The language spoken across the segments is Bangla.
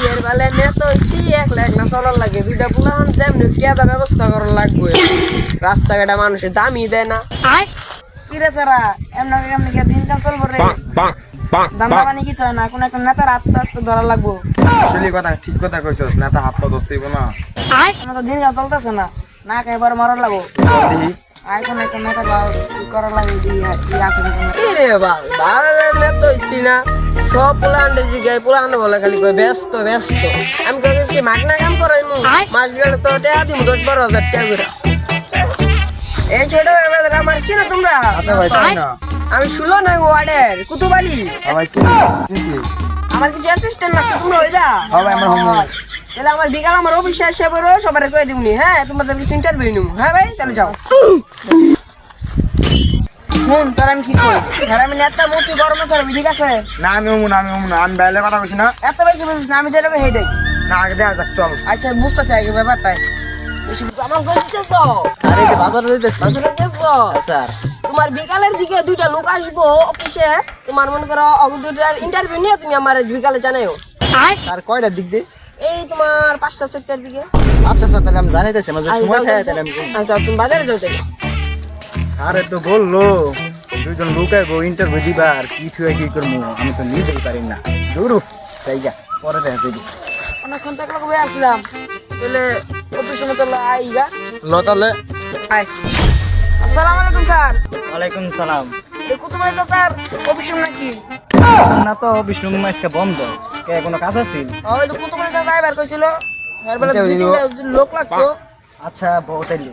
এর বেলা নে তো একলা একলা চলার লাগে দুইটা পুলান যেমনি কেদা ব্যবস্থা করার লাগবে রাস্তাঘাটে মানুষের দামই দেয় না কি রে সারা এমনি দিনকাল চলবো রে দান্দা পানি কিছু হয় না কোন একটা নেতার আত্মহত্যা ধরা লাগবো আসলে কথা ঠিক কথা কইছস না তা হাত পা ধরতে হইব না আমার তো দিনকাল চলতেছে না না এবার মরার লাগবো দেখি আয় কোন একটা নেতা করার লাগে কি রে বাবা তো ইসি না সব পোলাহান্ডে জিগায় পোলাহান্ডে বলে খালি কয় ব্যস্ত ব্যস্ত আমি কই কি মাগনা কাম করাই মু মাস গেলে তো টাকা দিমু 10-12 হাজার টাকা করে এই ছোট বেলার আমার চিনো তোমরা আচ্ছা ভাই চিনি না আমি 16 নং ওয়ার্ডের কুতুবালি ভাই চিনছি আমার কিছু অ্যাসিস্ট্যান্ট লাগতো তোমরা হইবা ভাই আমার হোম তাহলে আমার বিকাল আমার অফিসে এসে পড়ো সবারে কই দিমনি হ্যাঁ তোমাদের কিছু ইন্টারভিউ নিমু হ্যাঁ ভাই তাহলে যাও শুন তোর আমি কি কই হ্যাঁ আমি নেতা মন্ত্রী কর্মচারী ঠিক আছে না আমি আমি বাইরে কথা কইছি না এত বেশি বুঝিস না আমি যেরকম হেডে না আগে দেখা যাক চল আচ্ছা বুঝতে চাই কি ব্যাপারটা বেশি আমার কই দিতেছ আরে যে বাজারে যাইতেছি বাজারে গেছ স্যার তোমার বিকালের দিকে দুইটা লোক আসবো অফিসে তোমার মনে করো অগ দুইটার ইন্টারভিউ নিয়ে তুমি আমার বিকালে জানাইও আর কয়টার দিক দিয়ে এই তোমার 5টা-4টার দিকে আচ্ছা স্যার তাহলে আমি জানাইতেছি আমার সময় থাকে তাহলে আমি আচ্ছা তুমি বাজারে যাও তাহলে আরে তো বললো দুজন লোক আইবো ইন্টারভিউ দিবা আর কি থুয়ে কি করবো আমি তো নিজেই পারি না দূর জায়গা পরে দেখা যাবে অনেকক্ষণ থাকলে কবে আসলাম তাহলে অফিসে মতো আইগা লতালে আয় আসসালামু আলাইকুম স্যার ওয়ালাইকুম সালাম কত মানে স্যার অফিসে নাকি না তো বিষ্ণু আজকে বন্ধ কে কোনো কাজ আছে ওই তো কত মানে ড্রাইভার কইছিল এরপরে Interview দুই তিনটা লোক লাগতো আচ্ছা বহুতাইলি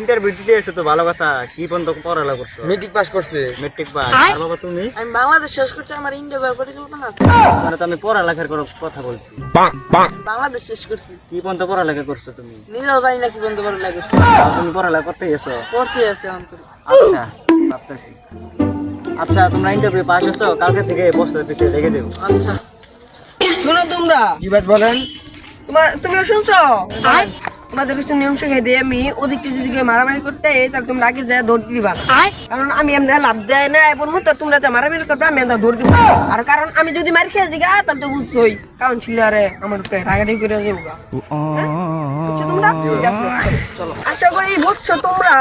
ইন্টারভিউ দিতে এসে তো ভালো কথা কি পর্যন্ত পড়ালেখা করছো মেট্রিক পাস করছে মেট্রিক পাস আর বাবা তুমি আমি বাংলাদেশ শেষ করছি আমার ইন্ডিয়া যাওয়ার পরিকল্পনা আছে মানে তো আমি পড়ালেখার কথা বলছি বাংলাদেশ শেষ করছি কি পর্যন্ত পড়ালেখা করছো তুমি নিজেও জানি না কি বন্ধ করে লাগে তুমি পড়ালেখা করতে গেছো পড়তে আছে অন্তর আচ্ছা ভাবতেছি আচ্ছা তোমরা ইন্টারভিউ পাস হয়েছো কালকে থেকে বসতে পিছিয়ে লেগে যাবো আচ্ছা শোনো তোমরা কি বাস বলেন তুমিও শুনছো তোমাদের কিছু নিয়ম শিখাই দিয়ে আমি ওদিকটা যদি কেউ মারামারি করতে তাহলে তোমরা আগে যায় দৌড় দিবা কারণ আমি এমনি লাভ দেয় না এবার মতো তোমরা তো মারামারি করবে আমি এমনি দৌড় দিব আর কারণ আমি যদি মার খেয়ে জিগা তাহলে তো বুঝছোই কাউন্সিলারে আমার উপরে রাগারাগি করে যাবো বুঝছো তোমরা ঠিক আছে, চলো আশা করি বুঝছো তোমরা